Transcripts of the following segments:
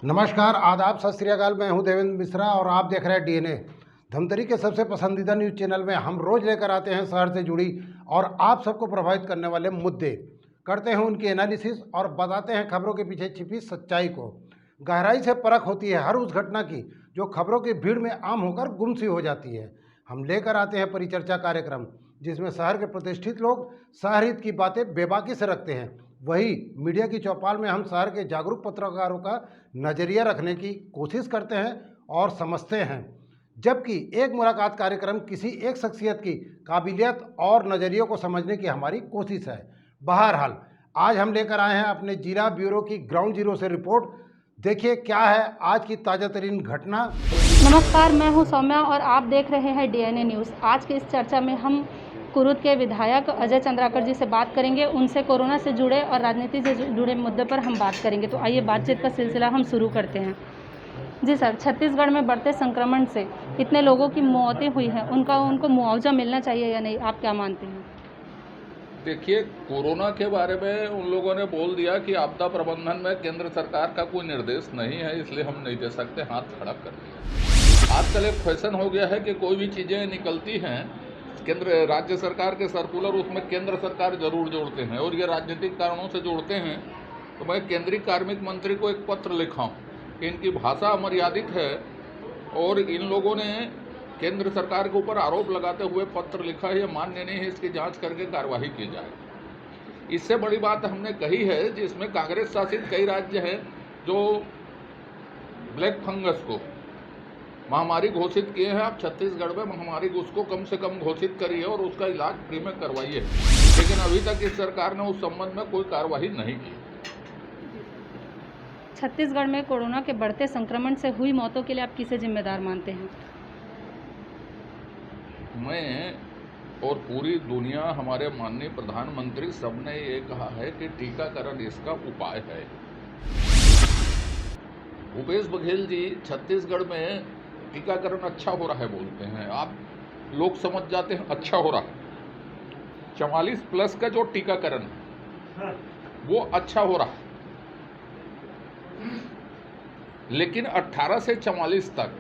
नमस्कार, आदाब, सत श्री अकाल। मैं हूं देवेंद्र मिश्रा और आप देख रहे हैं डीएनए। धमतरी के सबसे पसंदीदा न्यूज़ चैनल में हम रोज़ लेकर आते हैं शहर से जुड़ी और आप सबको प्रभावित करने वाले मुद्दे, करते हैं उनकी एनालिसिस और बताते हैं खबरों के पीछे छिपी सच्चाई को। गहराई से परख होती है हर उस घटना की जो खबरों की भीड़ में आम होकर गुमसी हो जाती है। हम लेकर आते हैं परिचर्चा कार्यक्रम जिसमें शहर के प्रतिष्ठित लोग शहर हित की बातें बेबाकी से रखते हैं। वही मीडिया की चौपाल में हम शहर के जागरूक पत्रकारों का नज़रिया रखने की कोशिश करते हैं और समझते हैं, जबकि एक मुलाकात कार्यक्रम किसी एक शख्सियत की काबिलियत और नज़रियों को समझने की हमारी कोशिश है। बहरहाल आज हम लेकर आए हैं अपने जिला ब्यूरो की ग्राउंड जीरो से रिपोर्ट। देखिए क्या है आज की ताज़ा तरीन घटना। नमस्कार, मैं हूं सौम्या और आप देख रहे हैं डीएनए न्यूज़। आज की इस चर्चा में हम कुरुद के विधायक अजय चंद्राकर जी से बात करेंगे। उनसे कोरोना से जुड़े और राजनीति से जुड़े मुद्दे पर हम बात करेंगे। तो आइए बातचीत का सिलसिला हम शुरू करते हैं। जी सर, छत्तीसगढ़ में बढ़ते संक्रमण से इतने लोगों की मौतें हुई हैं, उनको मुआवजा मिलना चाहिए या नहीं, आप क्या मानते हैं? देखिए, कोरोना के बारे में उन लोगों ने बोल दिया कि आपदा प्रबंधन में केंद्र सरकार का कोई निर्देश नहीं है, इसलिए हम नहीं दे सकते, हाथ खड़ा कर दिया। आजकल एक फैशन हो गया है कि कोई भी चीज़ें निकलती हैं केंद्र राज्य सरकार के सर्कुलर, उसमें केंद्र सरकार जरूर जोड़ते हैं और ये राजनीतिक कारणों से जोड़ते हैं। तो मैं केंद्रीय कार्मिक मंत्री को एक पत्र लिखा हूँ कि इनकी भाषा अमर्यादित है और इन लोगों ने केंद्र सरकार के ऊपर आरोप लगाते हुए पत्र लिखा है, ये मान्य नहीं है, इसकी जांच करके कार्रवाई की जाए। इससे बड़ी बात हमने कही है जिसमें कांग्रेस शासित कई राज्य हैं जो ब्लैक फंगस को महामारी घोषित किए हैं। आप छत्तीसगढ़ में महामारी उसको कम से कम घोषित करिए और उसका इलाज फ्री में करवाइए, लेकिन अभी तक इस सरकार ने उस संबंध में कोई कार्रवाई नहीं की। छत्तीसगढ़ में कोरोना के बढ़ते संक्रमण से हुई मौतों के लिए आप किसे जिम्मेदार मानते हैं? मैं और पूरी दुनिया, हमारे माननीय प्रधानमंत्री सबने ये कहा है कि टीकाकरण इसका उपाय है। भूपेश बघेल जी छत्तीसगढ़ में टीकाकरण अच्छा हो रहा है बोलते हैं, आप लोग समझ जाते हैं अच्छा हो रहा है। 44 प्लस का जो टीकाकरण है वो अच्छा हो रहा है, लेकिन 18 से 44 तक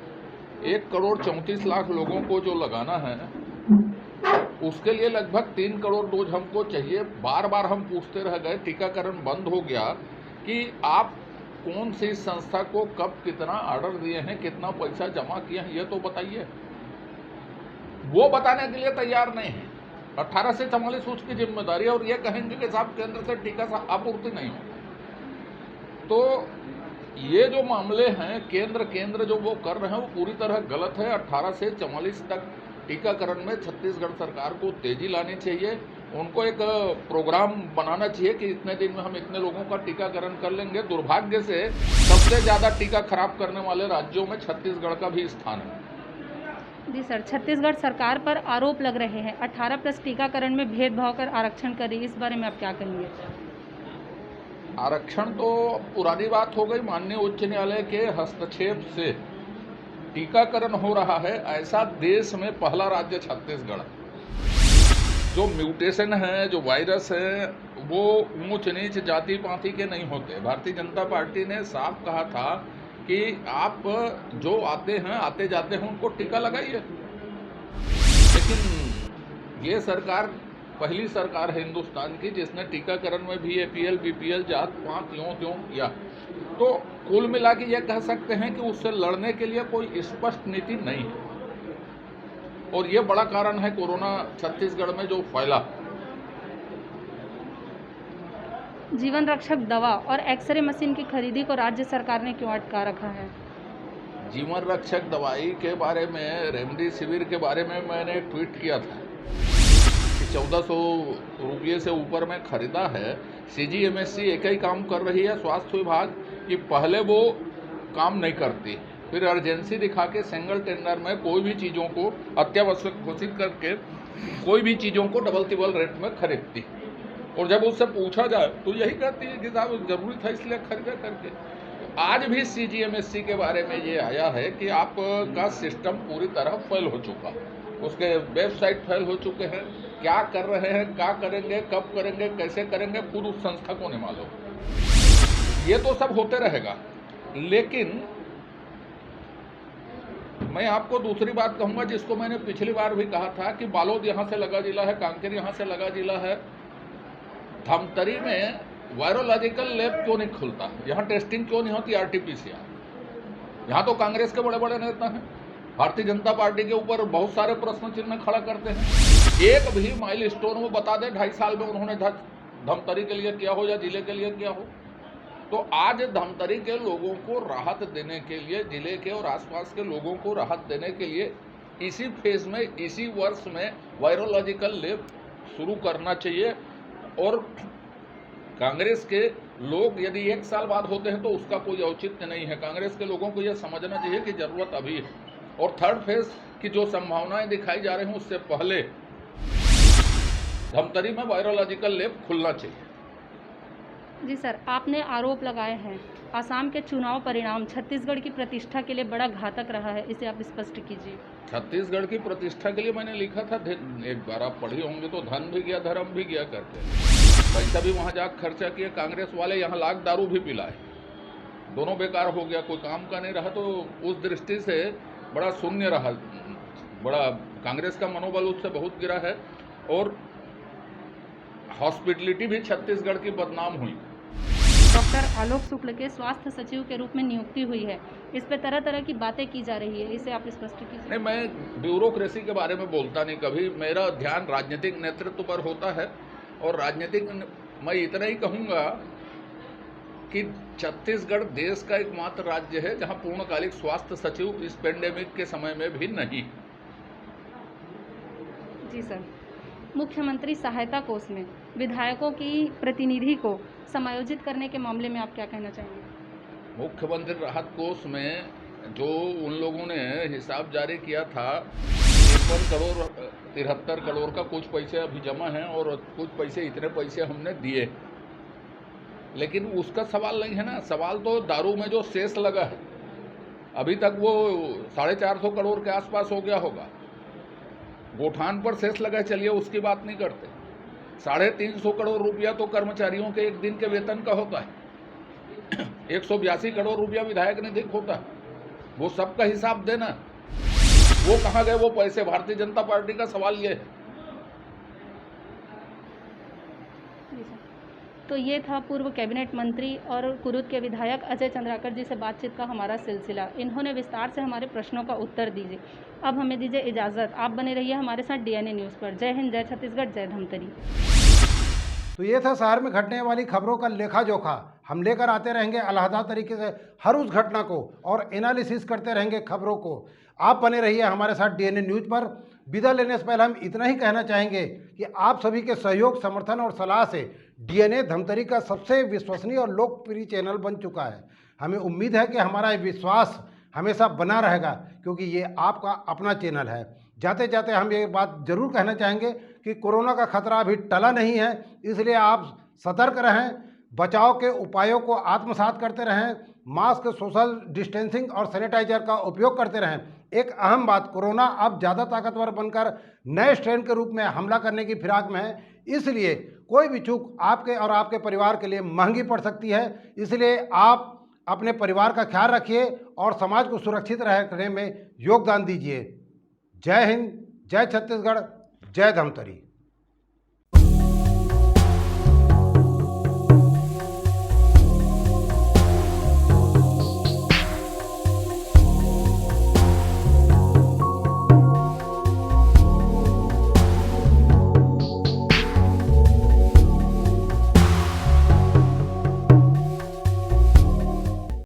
1,34,00,000 लोगों को जो लगाना है उसके लिए लगभग 3 करोड़ डोज हमको चाहिए। बार बार हम पूछते रह गए, टीकाकरण बंद हो गया कि आप कौन सी संस्था को कब कितना ऑर्डर दिए हैं, कितना पैसा जमा किए हैं, ये तो बताइए। वो बताने के लिए तैयार नहीं है। 18 से 44 उसकी जिम्मेदारी है और ये कहेंगे कि साहब केंद्र से टीका आपूर्ति नहीं हो। तो ये जो मामले हैं केंद्र जो वो कर रहे हैं वो पूरी तरह गलत है। 18 से 44 तक टीकाकरण में छत्तीसगढ़ सरकार को तेजी लानी चाहिए। उनको एक प्रोग्राम बनाना चाहिए कि इतने दिन में हम इतने लोगों का टीकाकरण कर लेंगे। दुर्भाग्य से सबसे ज़्यादा टीका खराब करने वाले राज्यों में छत्तीसगढ़ का भी स्थान है। जी सर, छत्तीसगढ़ सरकार पर आरोप लग रहे हैं 18 प्लस टीकाकरण में भेदभाव कर आरक्षण कर रही है, इस बारे में आप क्या कहेंगे? आरक्षण तो पुरानी बात हो गई। माननीय उच्च न्यायालय के हस्तक्षेप से टीकाकरण हो रहा है। ऐसा देश में पहला राज्य छत्तीसगढ़। जो म्यूटेशन है, जो वायरस है, वो ऊंच नीच जाति पाति के नहीं होते। भारतीय जनता पार्टी ने साफ कहा था कि आप जो आते जाते हैं उनको टीका लगाइए, लेकिन ये सरकार पहली सरकार है हिंदुस्तान की जिसने टीकाकरण में भी APL BPL जात पात त्यों किया। तो कुल मिला के ये कह सकते हैं कि उससे लड़ने के लिए कोई स्पष्ट नीति नहीं है और ये बड़ा कारण है कोरोना छत्तीसगढ़ में जो फैला। जीवन रक्षक दवा और एक्सरे मशीन की खरीदी को राज्य सरकार ने क्यों अटका रखा है? जीवन रक्षक दवाई के बारे में, रेमडेसिविर के बारे में मैंने ट्वीट किया था कि 1400 रुपये से ऊपर में खरीदा है। CGMSC एक ही काम कर रही है, स्वास्थ्य विभाग, कि पहले वो काम नहीं करती, फिर अर्जेंसी दिखा के सिंगल टेंडर में कोई भी चीज़ों को अत्यावश्यक घोषित करके कोई भी चीज़ों को डबल तिबल रेट में खरीदती, और जब उससे पूछा जाए तो यही कहती है कि साहब जरूरी था इसलिए खरीदा करके। आज भी CGMSC के बारे में ये आया है कि आपका सिस्टम पूरी तरह फेल हो चुका, उसके वेबसाइट फेल हो चुके हैं। क्या कर रहे हैं, क्या करेंगे, कब करेंगे, कैसे करेंगे, खुद उस संस्था को नहीं मालूम। ये तो सब होते रहेगा। लेकिन मैं आपको दूसरी बात कहूंगा, जिसको मैंने पिछली बार भी कहा था कि बालोद यहाँ से लगा जिला है, कांकेर यहाँ से लगा जिला है, धमतरी में वायरोलॉजिकल लैब क्यों नहीं खुलता? यहाँ टेस्टिंग क्यों नहीं होती RT-PCR? यहाँ तो कांग्रेस के बड़े बड़े नेता हैं, भारतीय जनता पार्टी के ऊपर बहुत सारे प्रश्न चिन्ह खड़ा करते हैं। एक भी माइलस्टोन वो बता दे 2.5 साल में उन्होंने धमतरी के लिए किया हो या जिले के लिए किया हो। तो आज धमतरी के लोगों को राहत देने के लिए, जिले के और आसपास के लोगों को राहत देने के लिए इसी फेज में, इसी वर्ष में वायरोलॉजिकल लैब शुरू करना चाहिए। और कांग्रेस के लोग यदि 1 साल बाद होते हैं तो उसका कोई औचित्य नहीं है। कांग्रेस के लोगों को यह समझना चाहिए कि जरूरत अभी है, और थर्ड फेज की जो संभावनाएं दिखाई जा रही हैं उससे पहले धमतरी में वायरोलॉजिकल लैब खुलना चाहिए। जी सर, आपने आरोप लगाए हैं आसाम के चुनाव परिणाम छत्तीसगढ़ की प्रतिष्ठा के लिए बड़ा घातक रहा है, इसे आप स्पष्ट कीजिए। छत्तीसगढ़ की प्रतिष्ठा के लिए मैंने लिखा था, एक बार आप पढ़े होंगे तो, धन भी गया धर्म भी गया करके। पैसा भी वहाँ जाकर खर्चा किया कांग्रेस वाले, यहाँ लाख दारू भी पिलाए, दोनों बेकार हो गया, कोई काम का नहीं रहा। तो उस दृष्टि से बड़ा शून्य रहा, बड़ा कांग्रेस का मनोबल उससे बहुत गिरा है। और हॉस्पिटलिटी भी छत्तीसगढ़ की बदनाम हुई। डॉक्टर आलोक शुक्ल के स्वास्थ्य सचिव के रूप में नियुक्ति हुई है, इस पे तरह तरह की बातें की जा रही है, इसे आप स्पष्ट कीजिए। नहीं, मैं ब्यूरोक्रेसी के बारे में बोलता नहीं कभी, मेरा ध्यान राजनीतिक नेतृत्व पर होता है। और राजनीतिक मैं इतना ही कहूँगा कि छत्तीसगढ़ देश का एकमात्र राज्य है जहाँ पूर्णकालिक स्वास्थ्य सचिव इस पेंडेमिक के समय में भी नहीं। जी सर, मुख्यमंत्री सहायता कोष में विधायकों की प्रतिनिधि को समायोजित करने के मामले में आप क्या कहना चाहेंगे? मुख्यमंत्री राहत कोष में जो उन लोगों ने हिसाब जारी किया था, 53 करोड़ का कुछ पैसे अभी जमा हैं और कुछ पैसे, इतने पैसे हमने दिए, लेकिन उसका सवाल नहीं है ना। सवाल तो दारू में जो शेष लगा है, अभी तक वो 450 करोड़ के आसपास हो गया होगा। गोठान पर शेष लगा, चलिए उसकी बात नहीं करते। 350 करोड़ रुपया तो कर्मचारियों के एक दिन के वेतन का होता है। 182 करोड़ रुपया विधायक निधि होता है, वो सबका हिसाब देना। वो कहाँ गए वो पैसे? भारतीय जनता पार्टी का सवाल ये है। तो ये था पूर्व कैबिनेट मंत्री और कुरुद के विधायक अजय चंद्राकर जी से बातचीत का हमारा सिलसिला। इन्होंने विस्तार से हमारे प्रश्नों का उत्तर दीजिए। अब हमें दीजिए इजाज़त, आप बने रहिए हमारे साथ DNA न्यूज़ पर। जय हिंद, जय छत्तीसगढ़, जय धमतरी। तो ये था शहर में घटने वाली खबरों का लेखा जोखा। हम लेकर आते रहेंगे अलहदा तरीके से हर उस घटना को और एनालिसिस करते रहेंगे खबरों को। आप बने रहिए हमारे साथ DNA न्यूज़ पर। विदा लेने से पहले हम इतना ही कहना चाहेंगे कि आप सभी के सहयोग, समर्थन और सलाह से DNA धमतरी का सबसे विश्वसनीय और लोकप्रिय चैनल बन चुका है। हमें उम्मीद है कि हमारा ये विश्वास हमेशा बना रहेगा, क्योंकि ये आपका अपना चैनल है। जाते जाते हम ये बात जरूर कहना चाहेंगे कि कोरोना का खतरा अभी टला नहीं है, इसलिए आप सतर्क रहें, बचाव के उपायों को आत्मसात करते रहें, मास्क, सोशल डिस्टेंसिंग और सैनिटाइजर का उपयोग करते रहें। एक अहम बात, कोरोना अब ज़्यादा ताकतवर बनकर नए स्ट्रेन के रूप में हमला करने की फिराक में है, इसलिए कोई भी चूक आपके और आपके परिवार के लिए महंगी पड़ सकती है। इसलिए आप अपने परिवार का ख्याल रखिए और समाज को सुरक्षित रखने में योगदान दीजिए। जय हिंद, जय छत्तीसगढ़, जय धमतरी।